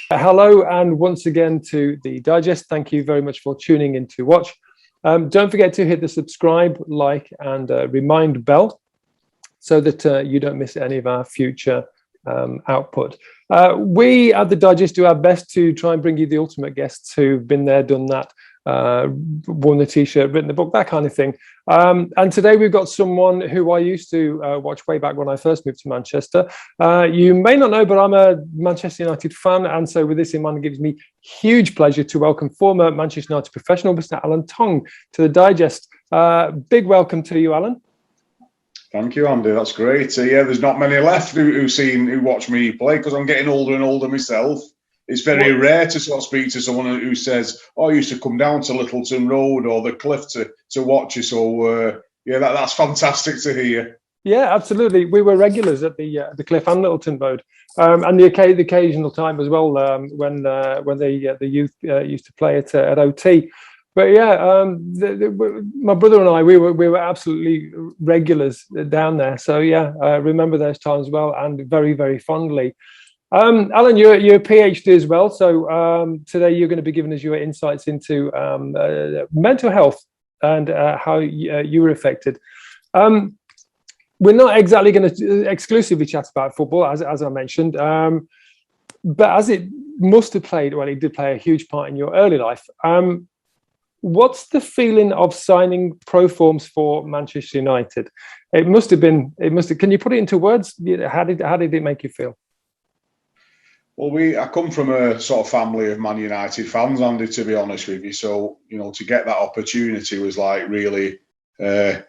Hello, and once again to the digest. Thank you very much for tuning in to watch. Don't forget to hit the subscribe, like, and remind bell so that you don't miss any of our future output. We at the digest do our best to try and bring you the ultimate guests who've been there, done that, worn the t-shirt, written the book, that kind of thing. And today we've got someone who I used to watch way back when I first moved to Manchester. You may not know, but I'm a Manchester United fan, and so with this in mind, it gives me huge pleasure to welcome former Manchester United professional Mr. Alan Tonge to the digest. Big welcome to you, Alan. Thank you, Andy. That's great. Yeah, there's not many left who watch me play because I'm getting older and older myself. It's very rare to sort of speak to someone who says, "Oh, I used to come down to Littleton Road or the Cliff to watch you." So yeah, that's fantastic to hear. Yeah, absolutely. We were regulars at the Cliff and Littleton Road, and the occasional time as well when the youth used to play at OT. But yeah, my brother and I, we were absolutely regulars down there. So yeah, I remember those times well, and very, very fondly. Alan, you're a PhD as well. So today you're going to be giving us your insights into mental health and how you were affected. We're not exactly going to exclusively chat about football, as I mentioned, but as it must have played, well, it did play a huge part in your early life. What's the feeling of signing pro forms for Manchester United? It must have been. Can you put it into words? How did it make you feel? Well, I come from a sort of family of Man United fans, Andy, to be honest with you. So, to get that opportunity was like really a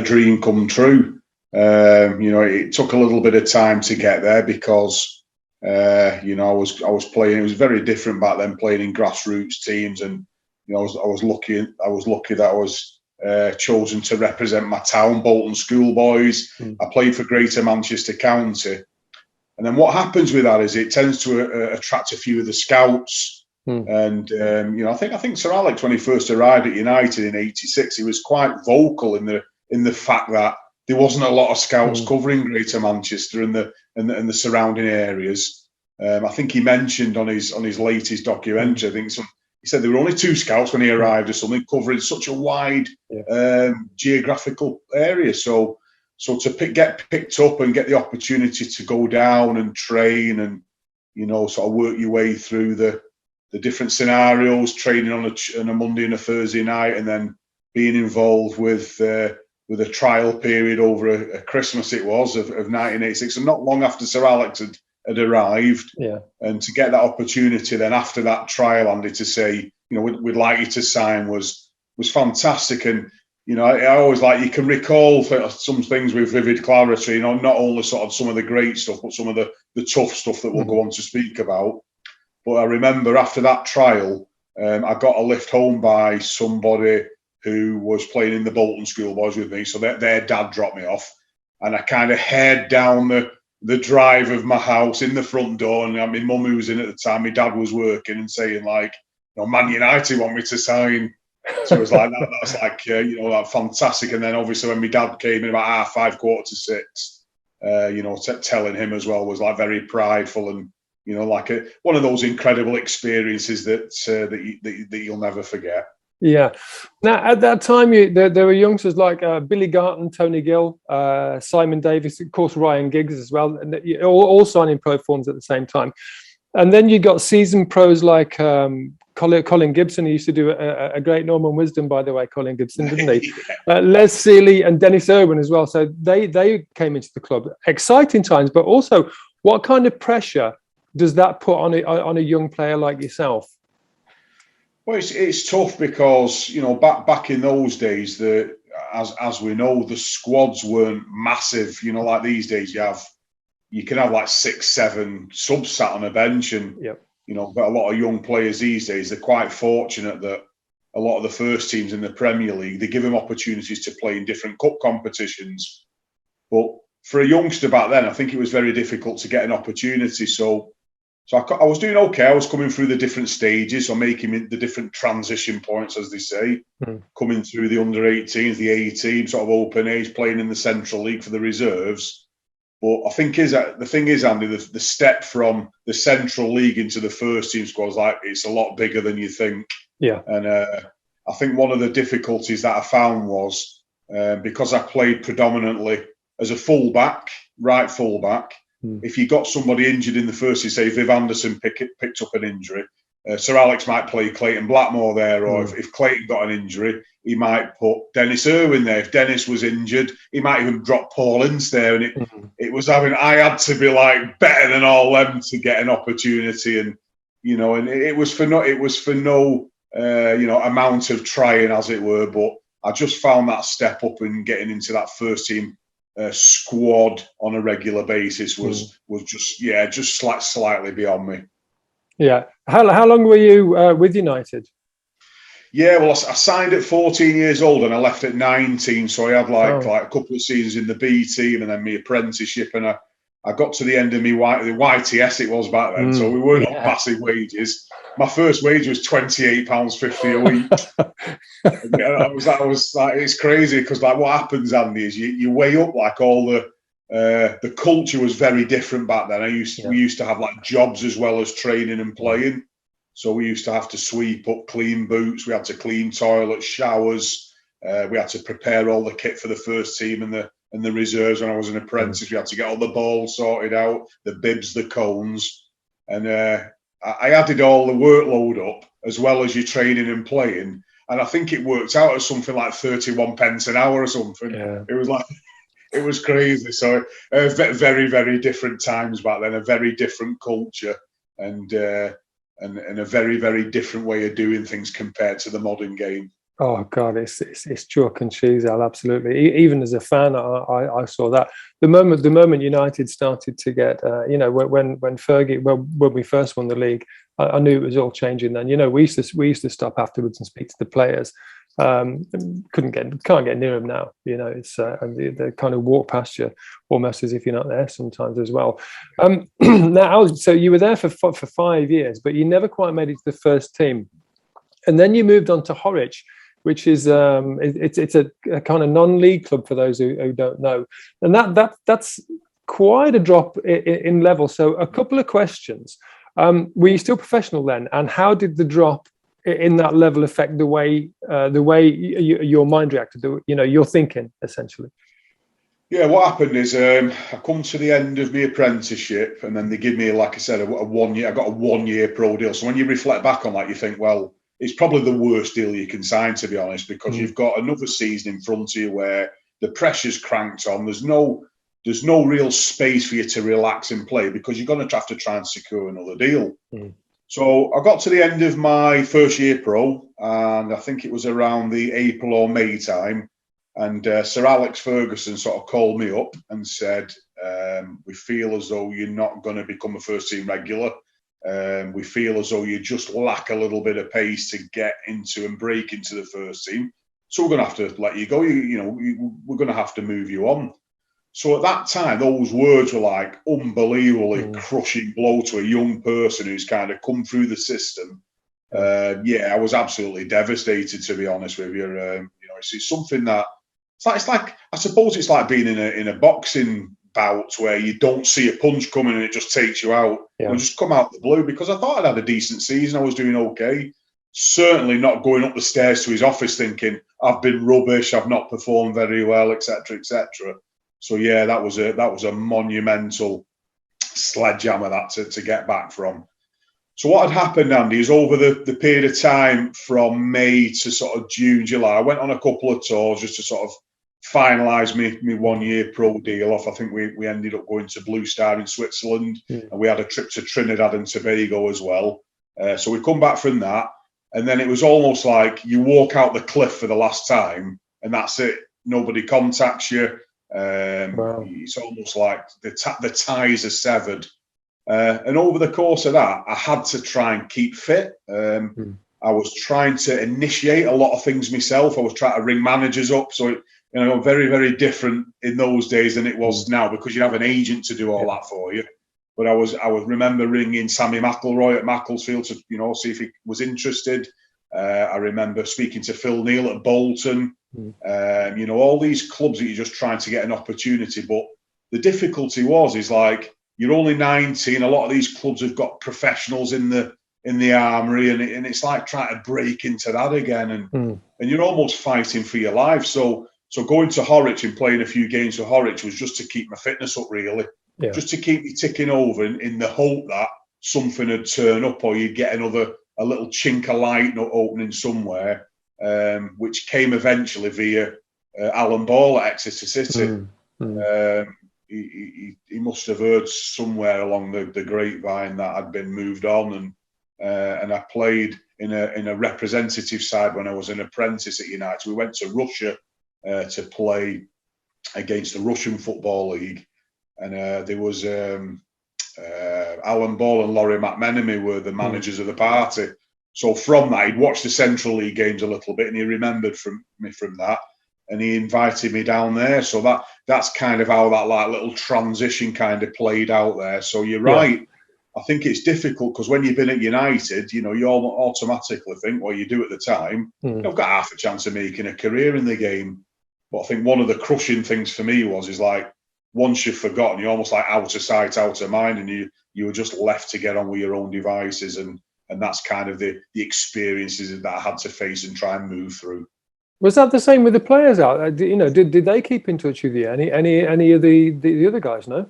dream come true. It took a little bit of time to get there because, I was playing. It was very different back then, playing in grassroots teams, and I was lucky that I was chosen to represent my town, Bolton Schoolboys. I played for Greater Manchester County. And then what happens with that is it tends to attract a few of the scouts. And, I think Sir Alex, when he first arrived at United in '86, he was quite vocal in the fact that there wasn't a lot of scouts covering Greater Manchester and the surrounding areas. I think he mentioned on his latest documentary, he said there were only 2 scouts when he arrived or something, covering such a wide geographical area. So to get picked up and get the opportunity to go down and train and, sort of work your way through the different scenarios, training on a Monday and a Thursday night, and then being involved with a trial period over a Christmas it was of 1986, and not long after Sir Alex had arrived. Yeah. And to get that opportunity then after that trial, Andy, to say, we'd like you to sign was fantastic. And I always you can recall some things with vivid clarity, not only sort of some of the great stuff, but some of the tough stuff that we'll go on to speak about. But I remember after that trial, I got a lift home by somebody who was playing in the Bolton Schoolboys with me. So their dad dropped me off, and I kind of head down the drive of my house in the front door. And my mum, who was in at the time, my dad was working and saying Man United want me to sign. So it was like that. That's like fantastic. And then obviously when my dad came in about 5:30, 5:45, telling him as well was like very prideful and one of those incredible experiences that you'll never forget. Yeah. Now at that time, there were youngsters like Billy Garton, Tony Gill, Simon Davis, of course Ryan Giggs as well, and all signing pro forms at the same time. And then you got seasoned pros like Colin Gibson. He used to do a great Norman Wisdom, by the way, Colin Gibson, didn't he? Les Seeley and Dennis Irwin as well. So they came into the club. Exciting times, but also what kind of pressure does that put on a young player like yourself? Well, it's tough because back in those days, as we know, the squads weren't massive. Like these days, you can have like 6, 7 subs sat on a bench, and but a lot of young players these days, they're quite fortunate that a lot of the first teams in the Premier League, they give them opportunities to play in different cup competitions. But for a youngster back then, I think it was very difficult to get an opportunity. So I was doing okay. I was coming through the different stages, or making the different transition points, as they say, coming through the under-18s, the A team, sort of open age, playing in the Central League for the reserves. But I think the thing is, Andy, the step from the Central League into the first team squad is like it's a lot bigger than you think. Yeah. And I think one of the difficulties that I found was because I played predominantly as a fullback, right fullback. If you got somebody injured in the first team, say Viv Anderson picked up an injury, Sir Alex might play Clayton Blackmore there, or if Clayton got an injury, he might put Dennis Irwin there. If Dennis was injured, he might even drop Paul Ince there. And it was I had to be like better than all them to get an opportunity, and and it was for no amount of trying, as it were. But I just found that step up and getting into that first team squad on a regular basis was just slightly beyond me. Yeah. How long were you with United? Yeah, well, I signed at 14 years old and I left at 19. So I had like a couple of seasons in the B team and then my apprenticeship. And I got to the end of the YTS it was back then. So we weren't on massive wages. My first wage was £28.50 a week. I was like, it's crazy because like what happens, Andy, is you weigh up like all the culture was very different back then. We used to have like jobs as well as training and playing. So we used to have to sweep up, clean boots. We had to clean toilets, showers. We had to prepare all the kit for the first team and the reserves. When I was an apprentice, we had to get all the balls sorted out, the bibs, the cones, and I added all the workload up as well as your training and playing. And I think it worked out as something like 31 pence an hour or something. Yeah. It was like it was crazy. So very, very different times back then. A very different culture and a very, very different way of doing things compared to the modern game. Oh God, it's chalk and cheese, Al. Absolutely. Even as a fan, I saw that the moment United started to get, when Fergie, when we first won the league, I knew it was all changing. Then, we used to stop afterwards and speak to the players. Can't get near them now. It's they kind of walk past you almost as if you're not there sometimes as well. Now, so you were there for 5 years, but you never quite made it to the first team, and then you moved on to Horwich, which is it's a kind of non-league club for those who don't know, and that's quite a drop in level. So a couple of questions: were you still professional then, and how did the drop in that level affect the way your mind reacted, your thinking essentially? Yeah, what happened is I come to the end of my apprenticeship, and then they give me, like I said, a 1 year. I got a 1 year pro deal. So when you reflect back on that, you think, well, it's probably the worst deal you can sign, to be honest, because you've got another season in front of you where the pressure's cranked on. There's no real space for you to relax and play because you're going to have to try and secure another deal. So I got to the end of my first year pro, and I think it was around the April or May time, and Sir Alex Ferguson sort of called me up and said, we feel as though you're not going to become a first team regular. We feel as though you just lack a little bit of pace to get into and break into the first team. So we're going to have to let you go. We're going to have to move you on. So at that time, those words were like unbelievably crushing blow to a young person who's kind of come through the system. I was absolutely devastated, to be honest with you. It's something that it's like I suppose it's like being in a boxing bout where you don't see a punch coming and it just takes you out. And just come out the blue, because I thought I'd had a decent season. I was doing okay. Certainly not going up the stairs to his office thinking I've been rubbish, I've not performed very well, etc., etc. So yeah, that was a monumental sledgehammer to get back from. So what had happened, Andy, is over the period of time from May to sort of June, July, I went on a couple of tours just to sort of finalise me 1 year pro deal off. I think we ended up going to Blue Star in Switzerland, and we had a trip to Trinidad and Tobago as well. So we come back from that, and then it was almost like you walk out the cliff for the last time, and that's it. Nobody contacts you. Wow. It's almost like the ties are severed. And over the course of that, I had to try and keep fit. I was trying to initiate a lot of things myself. I was trying to ring managers up. So, very, very different in those days than it was now, because you have an agent to do all that for you. But I would remember ringing Sammy McElroy at Macclesfield to, see if he was interested. I remember speaking to Phil Neal at Bolton. All these clubs that you're just trying to get an opportunity, but the difficulty is like, you're only 19. A lot of these clubs have got professionals in the armoury, and it's like trying to break into that again, and you're almost fighting for your life. So going to Horwich and playing a few games for Horwich was just to keep my fitness up, really, just to keep me ticking over in the hope that something would turn up, or you'd get a little chink of light opening somewhere, which came eventually via Alan Ball at Exeter City. He must have heard somewhere along the grapevine that I'd been moved on, and I played in a representative side when I was an apprentice at United. We went to Russia to play against the Russian Football League, and there was Alan Ball and Laurie McMenemy were the managers of the party. So from that, he'd watched the Central League games a little bit, and he remembered me from that, and he invited me down there. So that's kind of how that like little transition kind of played out there. So you're right. I think it's difficult because when you've been at United, you automatically think, well, you do at the time, you've got half a chance of making a career in the game. But I think one of the crushing things for me is like, once you've forgotten, you're almost like out of sight, out of mind, and you were just left to get on with your own devices, and that's kind of the experiences that I had to face and try and move through. Was that the same with the players out? Did they keep in touch with you? Any of the other guys? No.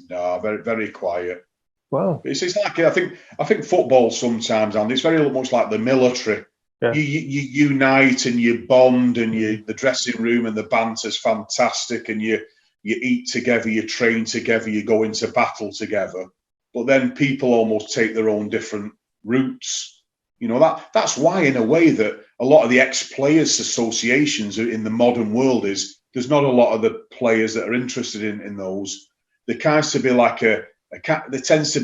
No, very very quiet. Wow. It's like I think football sometimes, and it's very much like the military. Yeah. You unite and you bond, and the dressing room and the banter's fantastic, and you eat together, you train together, you go into battle together. But then people almost take their own different routes. That's why, in a way, that a lot of the ex-players associations in the modern world is there's not a lot of the players that are interested in those. There tends to be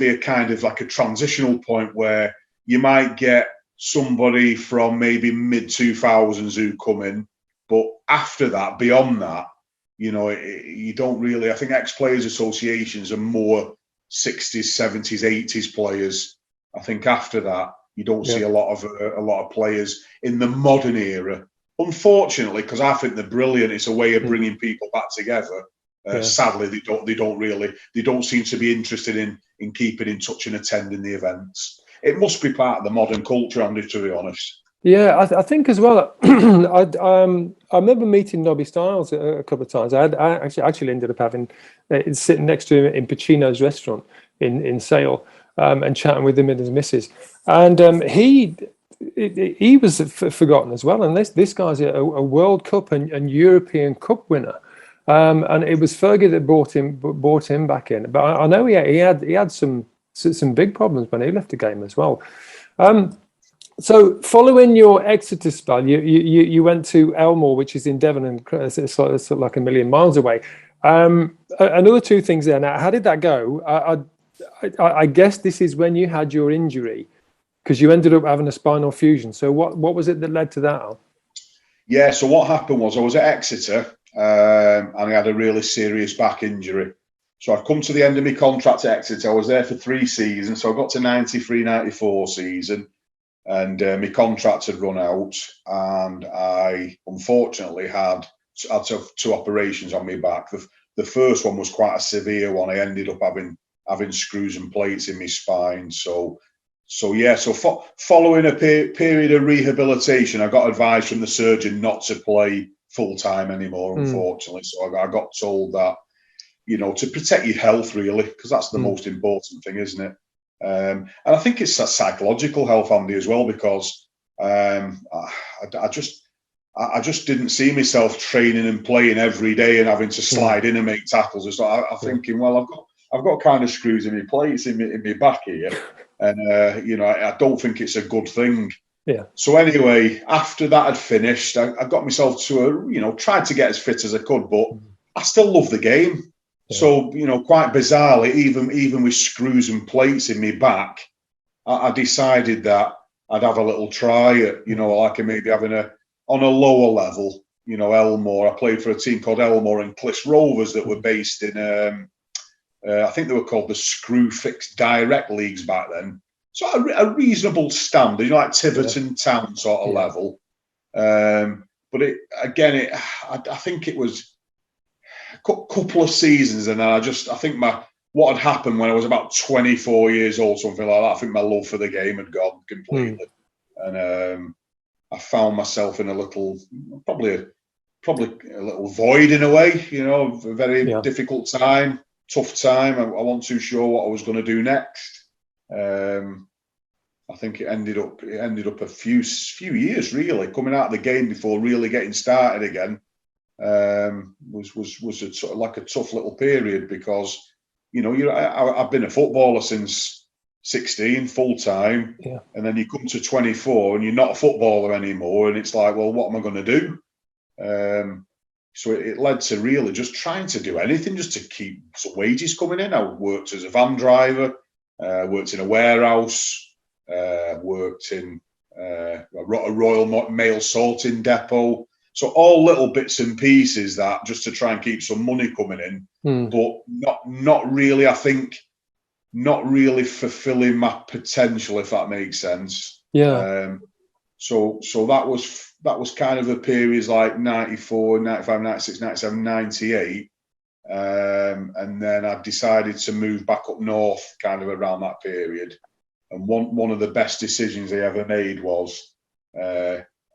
a kind of like a transitional point where you might get somebody from maybe mid-2000s who come in, but after that, beyond that, you don't really. I think ex-players associations are more 60s, 70s, 80s players. I think after that, you don't see a lot of players in the modern era. Unfortunately, because I think they're brilliant. It's a way of bringing people back together. Sadly, they don't seem to be interested in keeping in touch and attending the events. It must be part of the modern culture, Andy, to be honest. Yeah, I think as well. I remember meeting Nobby Stiles a couple of times. I actually ended up sitting next to him in Pacino's restaurant in Sale, and chatting with him and his missus. And he was forgotten as well. And this guy's a World Cup and European Cup winner. And it was Fergie that brought him back in. But I know he had some big problems when he left the game as well. So following your Exeter spell, you went to Elmore, which is in Devon, and it's like a million miles away. Another two things there. Now, how did that go? I guess this is when you had your injury, because you ended up having a spinal fusion. So what was it that led to that, Al? Yeah, so what happened was I was at Exeter, and I had a really serious back injury. So I'd come to the end of my contract at Exeter. I was there for 3 seasons. So I got to 93-94 season, and my contract had run out, and I unfortunately had two operations on my back. The first one was quite a severe one. I ended up having screws and plates in my spine. So following a period of rehabilitation, I got advice from the surgeon not to play full time anymore, unfortunately. So I got told that, to protect your health, really, because that's the most important thing, isn't it? And I think it's a psychological health, Andy, as well, because I just didn't see myself training and playing every day and having to slide in and make tackles. So I'm thinking, well, I've got kind of screws in my plates in my back here, and I don't think it's a good thing. Yeah. So anyway, after that had finished, I got myself to tried to get as fit as I could, but I still love the game. Yeah. So quite bizarrely, even with screws and plates in my back, I decided that I'd have a little try at like maybe having on a lower level. Elmore. I played for a team called Elmore and Cliss Rovers that were based in I think they were called the Screw Fix Direct Leagues back then. So a reasonable standard, like Tiverton Town sort of level. But I think it was couple of seasons, and then I think what had happened when I was about 24 years old, something like that. I think my love for the game had gone completely, and I found myself in a little, probably a little void in a way. You know, a very difficult time, tough time. I wasn't too sure what I was going to do next. I think it ended up a few years really coming out of the game before really getting started again. Was a sort of like a tough little period because, you know, I've been a footballer since 16 full time, and then you come to 24 and you're not a footballer anymore, and it's like, well, what am I going to do? So it led to really just trying to do anything just to keep some wages coming in. I worked as a van driver, worked in a warehouse, worked in a Royal Mail sorting depot. So all little bits and pieces that just to try and keep some money coming in, but not really, I think, not really fulfilling my potential, if that makes sense. Yeah. So that was kind of the periods like 94, 95, 96, 97, 98. And then I decided to move back up north kind of around that period. And one of the best decisions I ever made was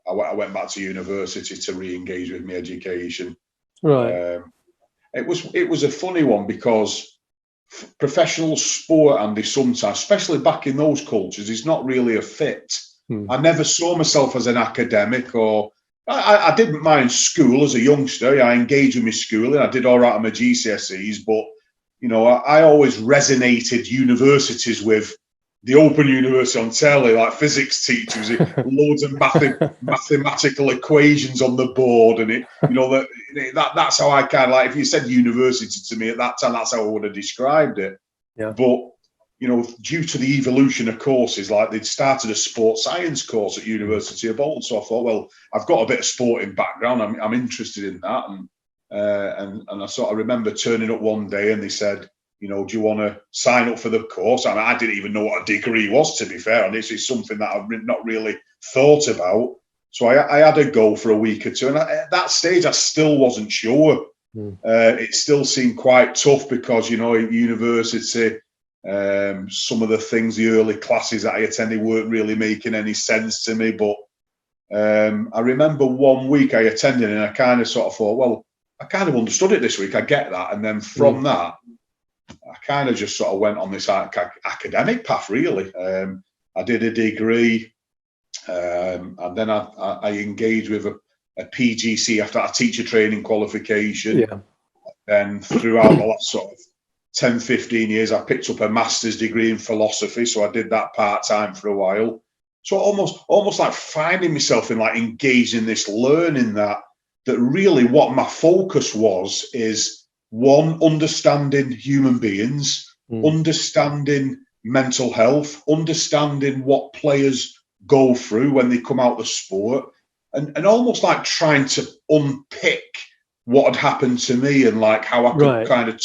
I went back to university to re-engage with my education. Right. It was a funny one because professional sport, Andy, sometimes, especially back in those cultures, is not really a fit. I never saw myself as an academic, or I didn't mind school as a youngster. I engaged with my schooling. I did all right on my GCSEs, but you know, I always resonated universities with the Open University on telly, like physics teachers, loads of mathematical equations on the board, and it, you know, that's how I kind of like. If you said university to me at that time, that's how I would have described it. Yeah. But you know, due to the evolution of courses, like they'd started a sports science course at University of Bolton, so I thought, well, I've got a bit of sporting background. I'm interested in that, and I sort of remember turning up one day, and they said, you know, do you want to sign up for the course? I mean, I didn't even know what a degree was, to be fair, and this is something that I've not really thought about. So I had a go for a week or two, and at that stage, I still wasn't sure. It still seemed quite tough because, you know, at university, some of the things, the early classes that I attended weren't really making any sense to me. But I remember one week I attended, and I kind of sort of thought, well, I kind of understood it this week. I get that. And then from that, I kind of just sort of went on this academic path, really. I did a degree, and then I engaged with a PGC after a teacher training qualification. Yeah. Then throughout the last sort of 10, 15 years, I picked up a master's degree in philosophy. So I did that part-time for a while. So almost like finding myself in like engaging in this learning that really what my focus was is, one, understanding human beings, understanding mental health, understanding what players go through when they come out the sport, and almost like trying to unpick what had happened to me and like how I could kind of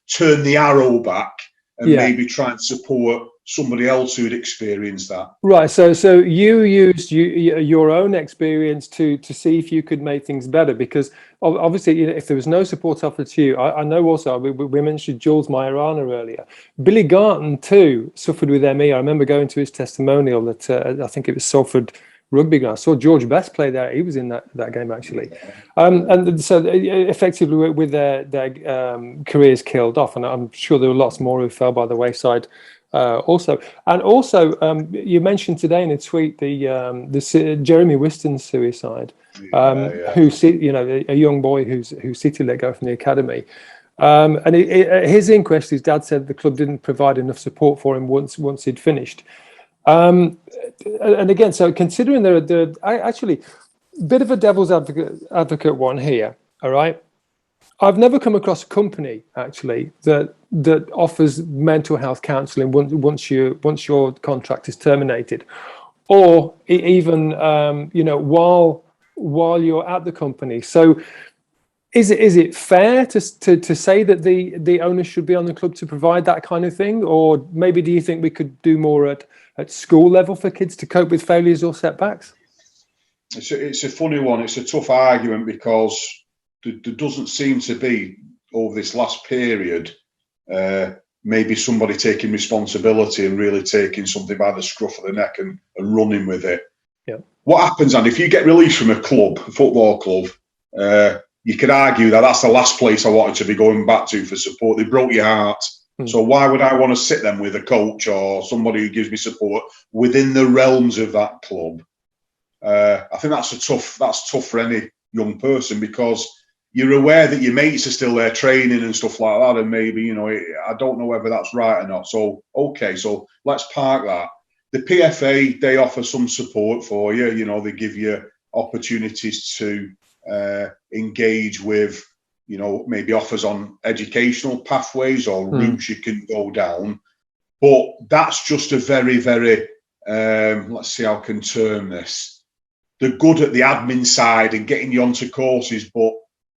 turn the arrow back and maybe try and support somebody else who'd experienced that. Right. So you used your own experience to see if you could make things better, because obviously, you know, if there was no support offered to you, I know also we mentioned Jules Majorana earlier. Billy Garton too suffered with ME. I remember going to his testimonial at I think it was Salford Rugby ground. I saw George Best play there. He was in that game actually, and so effectively with their careers killed off, and I'm sure there were lots more who fell by the wayside. Also, you mentioned today in a tweet the Jeremy Whiston's suicide, who, you know, a young boy who City let go from the academy, and at his inquest, his dad said the club didn't provide enough support for him once he'd finished. And again, so considering I actually bit of a devil's advocate one here. All right. I've never come across a company actually that offers mental health counselling once your contract is terminated, or even you know, while you're at the company. So is it fair to say that the owners should be on the club to provide that kind of thing, or maybe do you think we could do more at school level for kids to cope with failures or setbacks? It's a funny one. It's a tough argument because there doesn't seem to be over this last period, maybe somebody taking responsibility and really taking something by the scruff of the neck and running with it. Yeah. What happens, and if you get released from a club, a football club, you could argue that that's the last place I wanted to be going back to for support. They broke your heart. So why would I want to sit them with a coach or somebody who gives me support within the realms of that club? I think that's tough for any young person, because you're aware that your mates are still there training and stuff like that, and maybe, you know, I don't know whether that's right or not. So okay, so let's park that. The PFA, they offer some support for you. You know, they give you opportunities to engage with, you know, maybe offers on educational pathways or routes you can go down. But that's just a very, very, let's see how I can term this. They're good at the admin side and getting you onto courses, but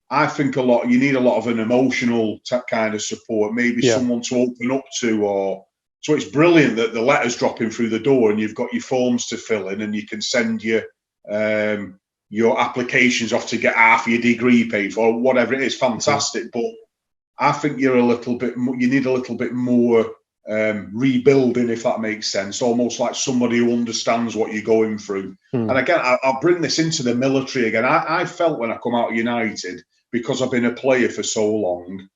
I think you need a lot of an emotional kind of support, maybe someone to open up to, or so it's brilliant that the letters dropping through the door and you've got your forms to fill in and you can send your applications off to get half your degree paid for, or whatever it is. Fantastic, but I think you need a little bit more rebuilding, if that makes sense. Almost like somebody who understands what you're going through. And again, I'll bring this into the military again. I felt when I come out of United, because I've been a player for so long,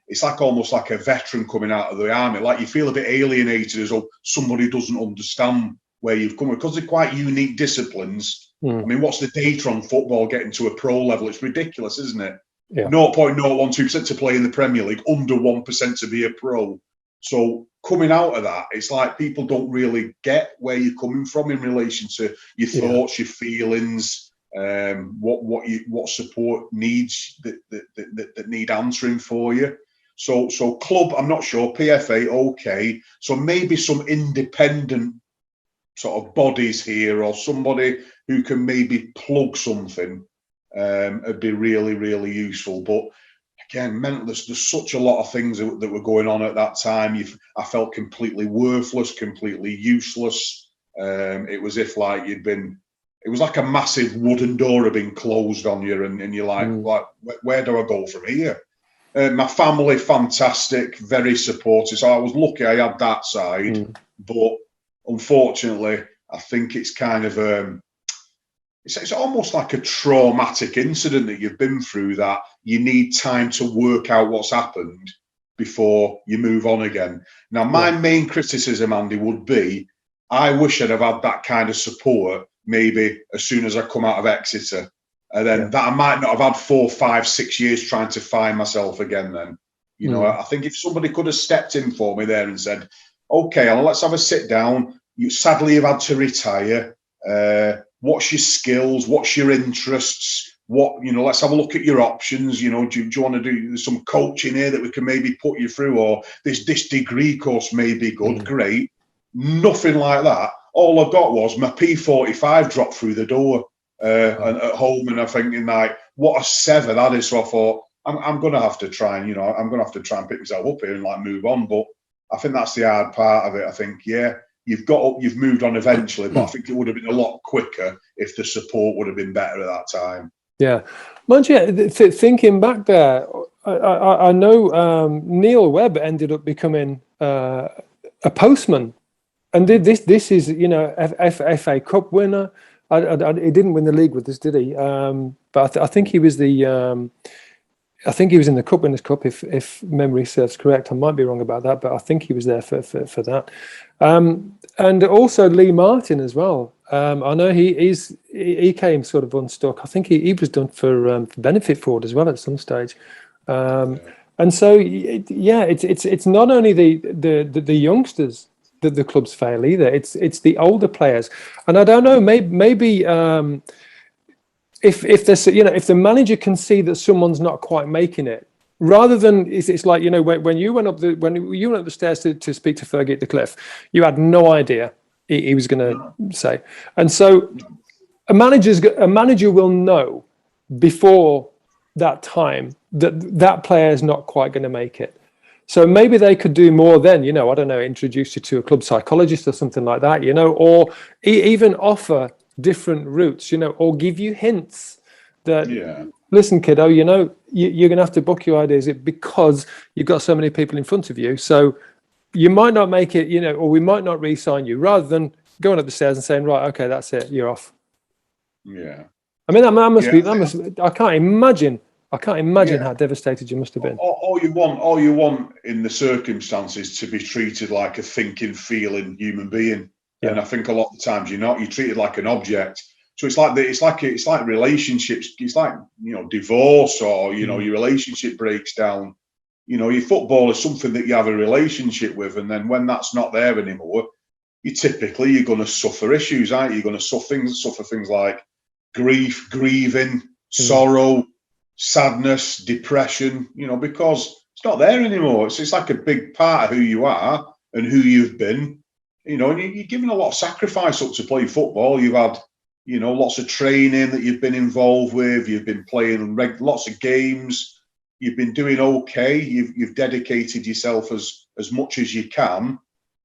it's like almost like a veteran coming out of the army. Like you feel a bit alienated, as though somebody doesn't understand where you've come, because they're quite unique disciplines. I mean, what's the data on football getting to a pro level? It's ridiculous, isn't it? 0.012% to play in the Premier League, under 1% to be a pro. So coming out of that, it's like people don't really get where you're coming from in relation to your thoughts, your feelings, what support needs that need answering for you. So club, I'm not sure. PFA, okay. So maybe some independent sort of bodies here, or somebody who can maybe plug something, would be really, really useful. But again, there's such a lot of things that were going on at that time. I felt completely worthless, completely useless. It was if like it was like a massive wooden door had been closed on you, and you're like, where do I go from here? My family, fantastic, very supportive. So I was lucky I had that side, but unfortunately, I think it's kind of it's almost like a traumatic incident that you've been through, that you need time to work out what's happened before you move on again. Now, my main criticism, Andy, would be I wish I'd have had that kind of support maybe as soon as I come out of Exeter. And then that I might not have had 4, 5, 6 years trying to find myself again then. You know, I think if somebody could have stepped in for me there and said, okay, Alan, let's have a sit down. Sadly, you've had to retire. What's your skills? What's your interests? Let's have a look at your options. You know, do you want to do some coaching here that we can maybe put you through, or this degree course may be good? Great. Nothing like that. All I got was my P45 dropped through the door and at home, and I'm thinking like, what a sever that is. So I thought, I'm going to have to try and, I'm going to have to try and pick myself up here and like move on. But I think that's the hard part of it. I think, you've moved on eventually, but I think it would have been a lot quicker if the support would have been better at that time. Yeah. Mind you, thinking back there, I know Neil Webb ended up becoming a postman. And this is, FA Cup winner. He didn't win the league with us, did he? But I think he was I think he was in the Cup Winners' Cup, if memory serves correct. I might be wrong about that, but I think he was there for that. And also Lee Martin as well. I know he came sort of unstuck. I think he was done for benefit fraud as well at some stage. And so it's not only the youngsters that the clubs fail either. It's the older players, and I don't know. Maybe if there's if the manager can see that someone's not quite making it, rather than it's like when you went up the stairs to speak to Fergie at the Cliff, you had no idea he was going to say, and so a manager will know before that time that player is not quite going to make it. So maybe they could do more then, I don't know, introduce you to a club psychologist or something like that, or even offer different routes, or give you hints that listen, kiddo, you're going to have to book your ideas because you've got so many people in front of you. So you might not make it, or we might not re-sign you, rather than going up the stairs and saying, right, okay, that's it, you're off. Yeah. I mean, I can't imagine how devastated you must have been. All you want in the circumstances to be treated like a thinking, feeling human being. Yeah. And I think a lot of the times you're not. You're treated like an object. So it's like relationships. It's like divorce, or your relationship breaks down. Your football is something that you have a relationship with, and then when that's not there anymore, you're going to suffer issues, aren't you? You're going to suffer things like grief, grieving, sorrow, sadness, depression. Because it's not there anymore. It's like a big part of who you are and who you've been. And you're giving a lot of sacrifice up to play football. You've had lots of training that you've been involved with. You've been playing lots of games. You've been doing okay. You've dedicated yourself as much as you can.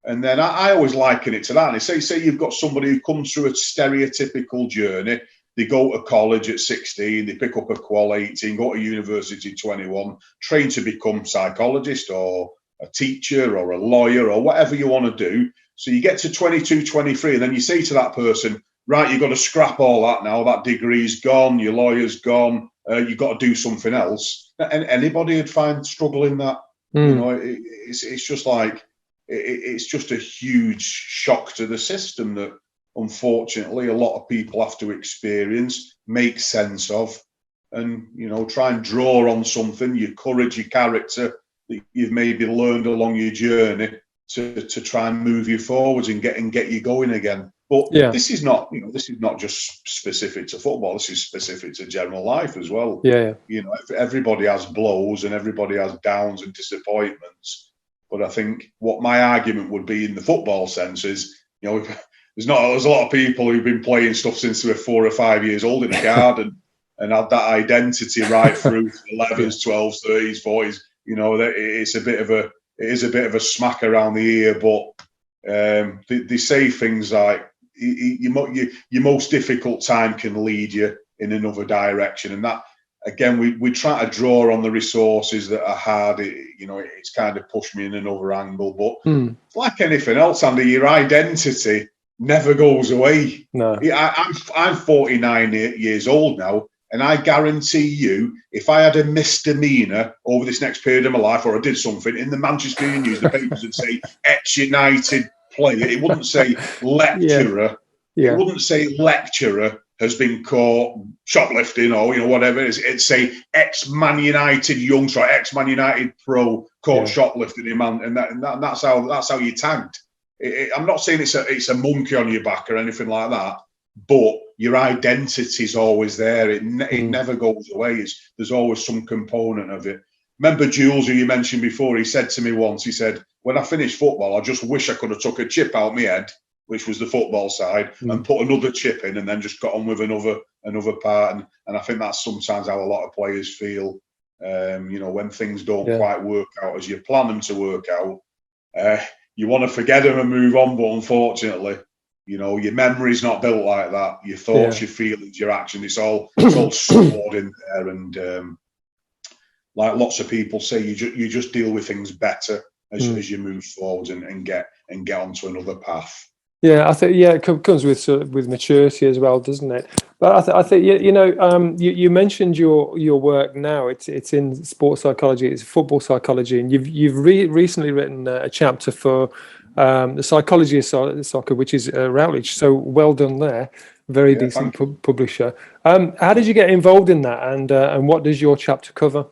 And then I always liken it to that. And say you've got somebody who comes through a stereotypical journey. They go to college at 16, they pick up a qual 18, go to university 21, train to become psychologist or a teacher or a lawyer or whatever you want to do. So you get to 22, 23, and then you say to that person, right, you've got to scrap all that now. That degree's gone, your lawyer's gone, you've got to do something else. And anybody would find struggle in that. It's just like, it's just a huge shock to the system that unfortunately a lot of people have to experience, make sense of, and try and draw on something, your courage, your character that you've maybe learned along your journey to try and move you forwards and get you going again. But this is not just specific to football. This is specific to general life as well. Everybody has blows and everybody has downs and disappointments. But I think what my argument would be in the football sense is, there's a lot of people who've been playing stuff since they were 4 or 5 years old in the garden and had that identity right through 11s, 12s, 30s, 40s. It is a bit of a smack around the ear, but they say things like your most difficult time can lead you in another direction, and that again we try to draw on the resources that are hard. It's kind of pushed me in another angle, but like anything else, Andy, your identity never goes away. No, I'm 49 years old now, and I guarantee you, if I had a misdemeanor over this next period of my life, or I did something in the Manchester Union News, the papers would say ex-United player. It wouldn't say lecturer. Yeah. It wouldn't say lecturer has been caught shoplifting or whatever it is. It'd say ex-Man United youngster, ex-Man United pro caught shoplifting him, and that's how you tagged. I'm not saying it's a monkey on your back or anything like that, but your identity's always there. It never goes away. There's always some component of it. Remember Jules, who you mentioned before? He said to me once, he said, when I finished football, I just wish I could have took a chip out my head, which was the football side, and put another chip in and then just got on with another part. And I think that's sometimes how a lot of players feel, when things don't quite work out as you plan them to work out. You want to forget them and move on, but unfortunately, your memory's not built like that. Your thoughts, your feelings, your action, it's all stored in there. And like lots of people say, you just deal with things better as you move forward and get onto another path. Yeah, I think it comes with maturity as well, doesn't it? But I think you mentioned your work now. It's in sports psychology, it's football psychology, and you've recently written a chapter for the psychology of soccer, which is Routledge. So well done there, very decent publisher. How did you get involved in that, and what does your chapter cover?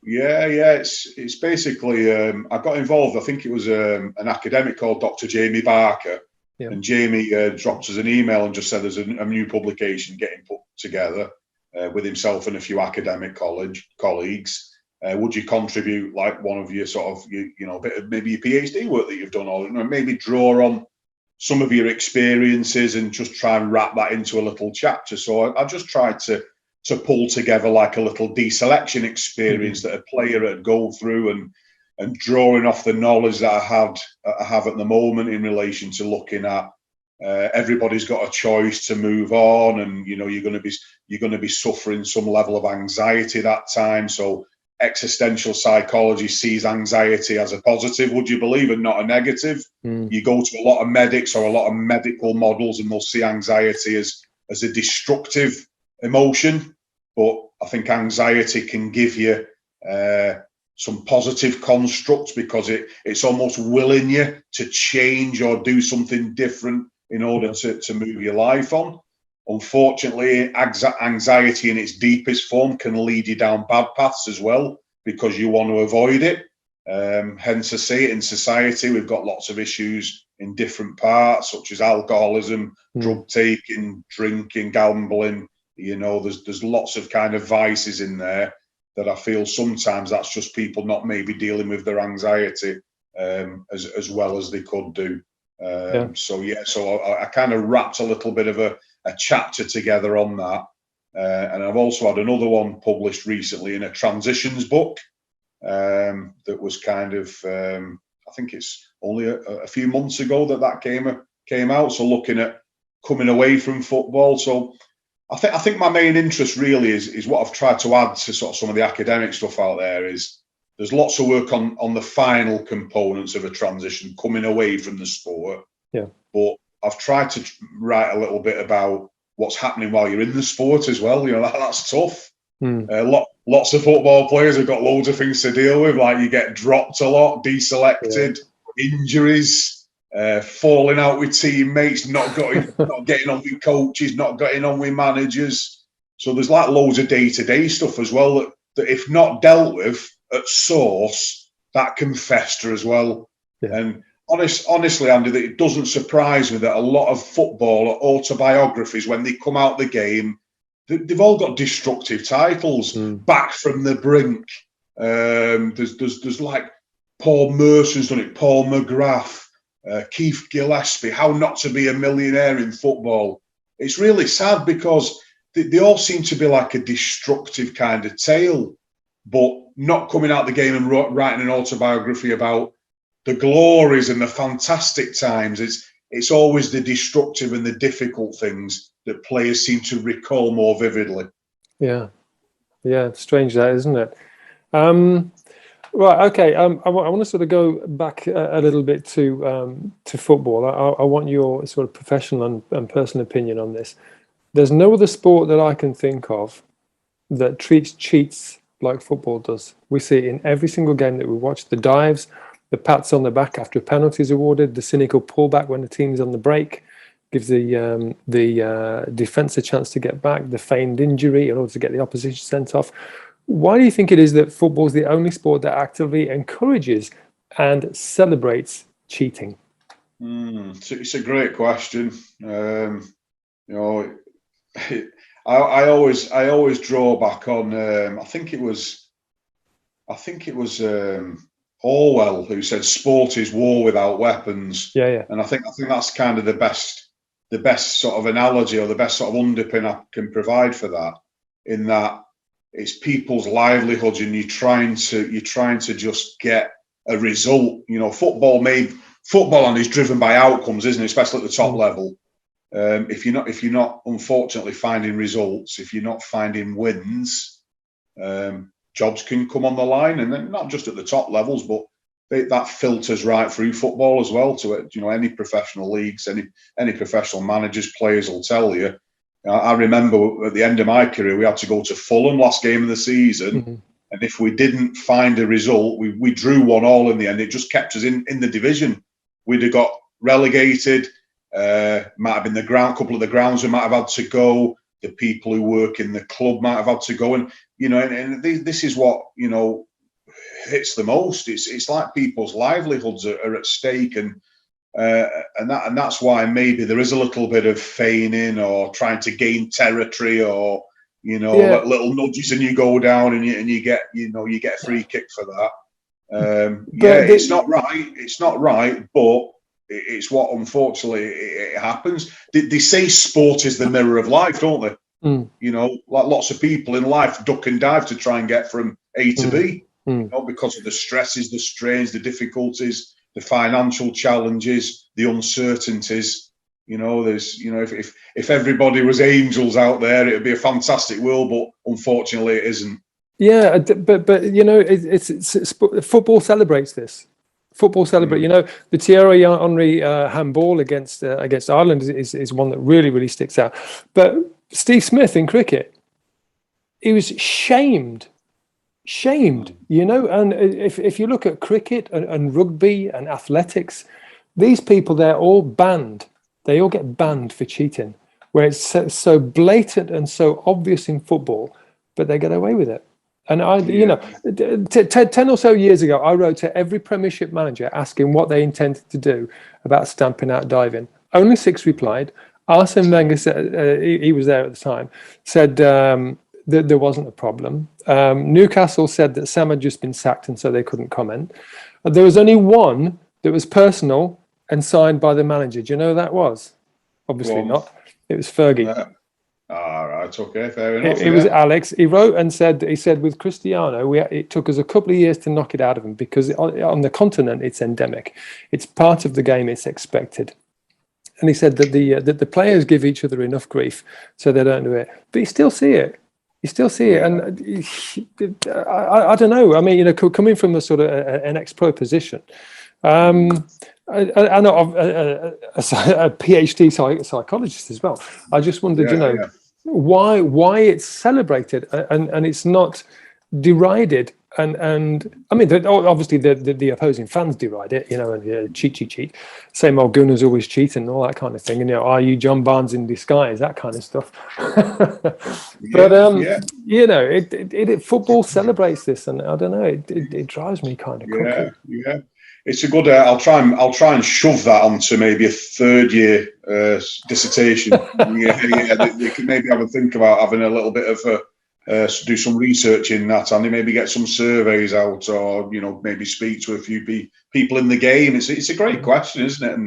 Yeah, it's basically I got involved. I think it was an academic called Dr. Jamie Barker. Yeah. And Jamie dropped us an email and just said there's a new publication getting put together with himself and a few academic colleagues. Would you contribute like one of your sort of, bit of maybe your PhD work that you've done, or maybe draw on some of your experiences and just try and wrap that into a little chapter? So I just tried to pull together like a little deselection experience that a player would go through, and drawing off the knowledge that I have at the moment in relation to looking at everybody's got a choice to move on, and you're going to be suffering some level of anxiety that time. So existential psychology sees anxiety as a positive, would you believe, and not a negative. You go to a lot of medics or a lot of medical models and they'll see anxiety as a destructive emotion. But I think anxiety can give you some positive constructs, because it's almost willing you to change or do something different in order to move your life on. Unfortunately, anxiety in its deepest form can lead you down bad paths as well, because you want to avoid it. Hence, I see it in society. We've got lots of issues in different parts, such as alcoholism, drug taking, drinking, gambling. There's lots of kind of vices in there that I feel sometimes that's just people not maybe dealing with their anxiety as well as they could do. So I kind of wrapped a little bit of a chapter together on that. And I've also had another one published recently in a transitions book that was kind of, I think it's only a few months ago that came out. So looking at coming away from football. So I think my main interest really is what I've tried to add to sort of some of the academic stuff out there is there's lots of work on the final components of a transition, coming away from the sport. Yeah. But I've tried to write a little bit about what's happening while you're in the sport as well. That's tough. Lots of football players have got loads of things to deal with, like you get dropped a lot, deselected, injuries, falling out with teammates, not getting on with coaches, not getting on with managers. So there's like loads of day-to-day stuff as well that if not dealt with at source, that can fester as well. Yeah. And honestly, Andy, that it doesn't surprise me that a lot of football autobiographies, when they come out the game, they've all got destructive titles. Back from the brink. There's like Paul Merson's done it, Paul McGrath, Keith Gillespie, How Not to Be a Millionaire in Football. It's really sad because they all seem to be like a destructive kind of tale, but not coming out the game and writing an autobiography about the glories and the fantastic times. It's always the destructive and the difficult things that players seem to recall more vividly. Yeah, it's strange that, isn't it? Right, okay. I want to sort of go back a little bit to football. I want your sort of professional and personal opinion on this. There's no other sport that I can think of that treats cheats like football does. We see it in every single game that we watch. The dives, the pats on the back after a penalty is awarded, the cynical pullback when the team's on the break, gives the defence a chance to get back, the feigned injury in order to get the opposition sent off. Why do you think it is that football is the only sport that actively encourages and celebrates cheating? It's a great question. I always draw back on. I think it was Orwell who said, "Sport is war without weapons." Yeah. And I think that's kind of the best sort of analogy, or the best sort of underpin I can provide for that. In that, it's people's livelihoods, and you're trying to just get a result. Football is driven by outcomes, isn't it? Especially at the top level. If you're not unfortunately finding results, if you're not finding wins, jobs can come on the line, and then not just at the top levels, but that filters right through football as well to it. Any professional leagues, any professional managers, players will tell you. I remember at the end of my career, we had to go to Fulham last game of the season, and if we didn't find a result, we drew 1-1 in the end. It just kept us in the division. We'd have got relegated. Might have been a couple of the grounds we might have had to go. The people who work in the club might have had to go, and this is what hits the most. It's like people's livelihoods are at stake, and that's why maybe there is a little bit of feigning or trying to gain territory, or like little nudges, and you go down and you get a free kick for that. It's not right. It's not right, but it's what unfortunately it happens. They say sport is the mirror of life, don't they? Like lots of people in life duck and dive to try and get from A to B, because of the stresses, the strains, the difficulties, the financial challenges, the uncertainties. There's, if everybody was angels out there, it'd be a fantastic world, but unfortunately it isn't. Yeah, but it's football celebrates this. Football celebrate. The Thierry Henry handball against Ireland is one that really sticks out. But Steve Smith in cricket, he was shamed. And if you look at cricket and rugby and athletics, these people, they're all banned. They all get banned for cheating, where it's so blatant and so obvious in football, but they get away with it. And 10 or so years ago, I wrote to every Premiership manager asking what they intended to do about stamping out diving. Only 6 replied. Arsene Wenger said, he was there at the time, said that there wasn't a problem. Newcastle said that Sam had just been sacked and so they couldn't comment. There was only one that was personal and signed by the manager. Do you know who that was? Obviously not. It was Fergie. All right, okay, fair enough. It was Alex. He wrote and said, with Cristiano, it took us a couple of years to knock it out of him because on the continent, it's endemic. It's part of the game. It's expected. And he said that the players give each other enough grief so they don't do it. But you still see it. And I don't know. I mean, coming from a sort of an ex-pro position, I'm a PhD psychologist as well. I just wondered, why it's celebrated and it's not derided. And I mean, obviously the opposing fans deride it, and cheat. Same old Gunners always cheat and all that kind of thing. And are you John Barnes in disguise? That kind of stuff. Football celebrates this, and I don't know. It drives me kind of crazy. Yeah. It's a good. I'll try and shove that onto maybe a third year dissertation. They could maybe have a think about having a little bit of do some research in that, and maybe get some surveys out, or maybe speak to a few people in the game. It's a great question, isn't it?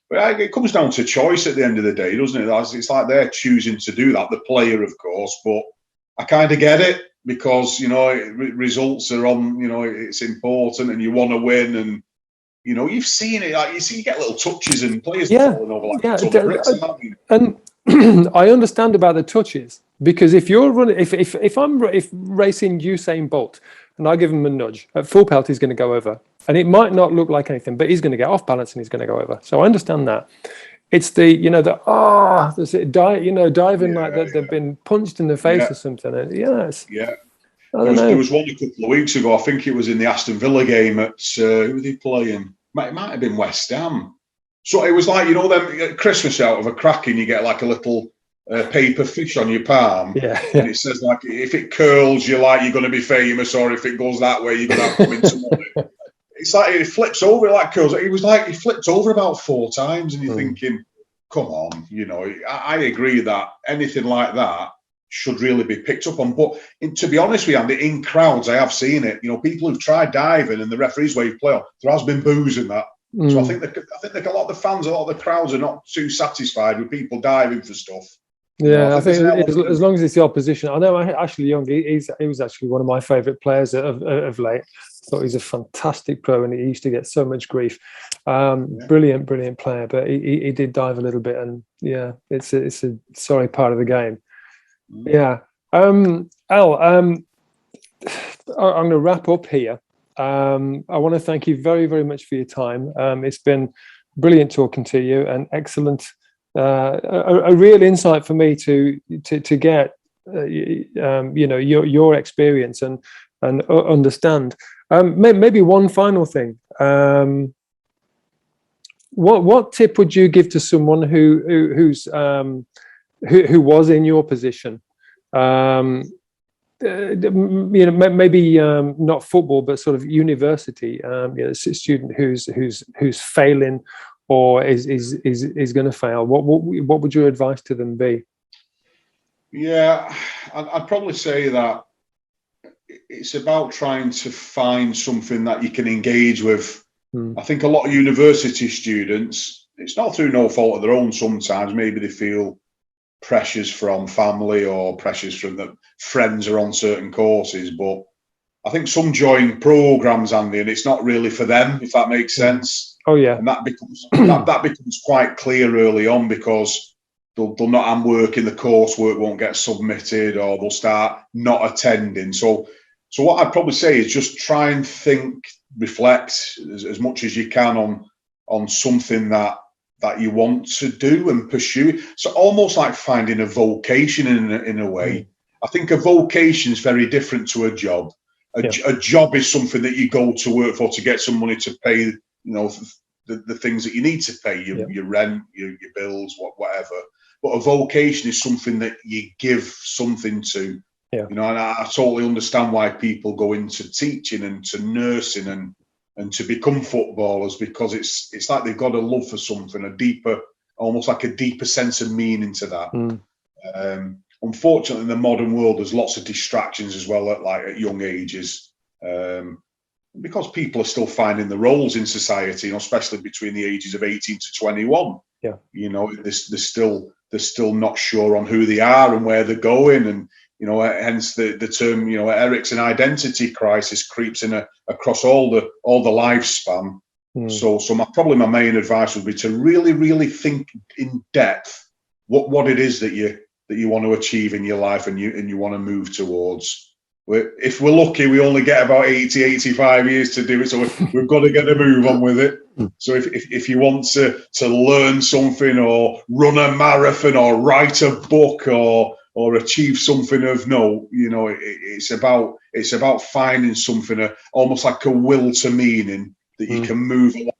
But it comes down to choice at the end of the day, doesn't it? It's like they're choosing to do that, the player, of course. But I kind of get it because results are on. It's important, and you want to win, and you've seen it. Like you get little touches and players falling over like a ton of bricks. And I understand about the touches. Because if you're running, if I'm racing Usain Bolt and I give him a nudge at full pelt, he's going to go over, and it might not look like anything, but he's going to get off balance and he's going to go over. So I understand that. It's diving like that they've been punched in the face or something. And there was one a couple of weeks ago. I think it was in the Aston Villa game at who were they playing? It might have been West Ham. So it was like them Christmas out of a cracking, you get like a little paper fish on your palm, and it says like if it curls, you're going to be famous, or if it goes that way, you're going to have come into money. It's like it flips over, it like curls. It was like he flipped over about 4 times, and you're thinking, come on, I agree that anything like that should really be picked up on. But to be honest with you, Andy, in crowds, I have seen it. People who've tried diving and the referees wave play on, there has been booze in that. So I think a lot of the fans, a lot of the crowds are not too satisfied with people diving for stuff. Yeah, I think as long as it's the opposition. I know Ashley Young, he was actually one of my favourite players of late. I thought he's a fantastic pro, and he used to get so much grief. Brilliant player, but he did dive a little bit, and it's a sorry part of the game. Yeah. Al, I'm going to wrap up here. I want to thank you very, very much for your time. It's been brilliant talking to you, and excellent. A real insight for me to get your experience and understand. Maybe one final thing. What tip would you give to someone who was in your position? Maybe not football, but sort of university. A student who's failing or is going to fail. What would your advice to them be? Yeah, I'd probably say that it's about trying to find something that you can engage with. I think a lot of university students, it's not through no fault of their own sometimes, maybe they feel pressures from family or pressures from the friends are on certain courses, but I think some join programs, Andy, and it's not really for them, if that makes sense. Oh yeah. And that becomes that becomes quite clear early on, because they'll not and work in the coursework won't get submitted, or they'll start not attending. So what I'd probably say is just try and reflect as much as you can on something that you want to do and pursue. So almost like finding a vocation in a way. I think a vocation is very different to a job. A job is something that you go to work for to get some money to pay, you know, the things that you need to pay, your rent, your bills, whatever. But a vocation is something that you give something to. You know, and I totally understand why people go into teaching and to nursing and to become footballers, because it's like they've got a love for something, almost like a deeper sense of meaning to that. Unfortunately, in the modern world, there's lots of distractions as well at young ages, because people are still finding the roles in society, you know, especially between the ages of 18 to 21. You know, they're still not sure on who they are and where they're going, and you know, hence the term, you know, Erikson identity crisis creeps in across all the lifespan. So my main advice would be to really think in depth what it is that you want to achieve in your life and you want to move towards. If we're lucky, we only get about 85 years to do it, so we've got to get a move on with it. So if you want to learn something, or run a marathon, or write a book, or achieve something of note, you know, it's about finding something, almost like a will to meaning, that you can move along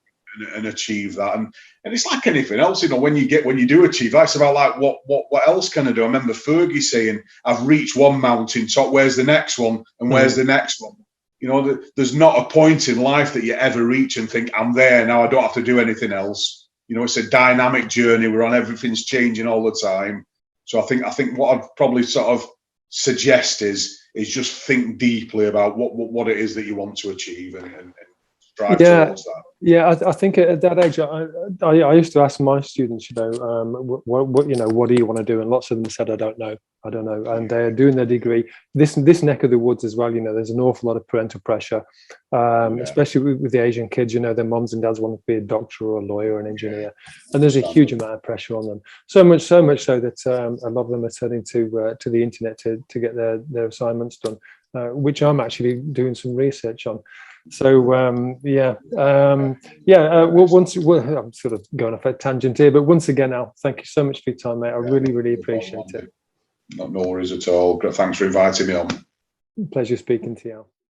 and achieve that. And it's like anything else, you know, when you do achieve that, it's about like what else can I do? I remember Fergie saying, I've reached one mountain top, where's the next one, and where's the next one? You know, there's not a point in life that you ever reach and think, I'm there now, I don't have to do anything else. You know, it's a dynamic journey, we're on, everything's changing all the time. So I think what I'd probably sort of suggest is just think deeply about what it is that you want to achieve, and strive towards that. Yeah, I think at that age, I used to ask my students, you know, what do you want to do? And lots of them said, I don't know. And they're doing their degree. This neck of the woods as well, you know, there's an awful lot of parental pressure, especially with the Asian kids, you know, their moms and dads want to be a doctor or a lawyer or an engineer. And there's a huge amount of pressure on them. So much so that a lot of them are turning to the internet to get their assignments done, which I'm actually doing some research on. So I'm sort of going off a tangent here, but once again, Al, thank you so much for your time, mate. I really appreciate it. No worries at all. Thanks for inviting me on. Pleasure speaking to you, Al.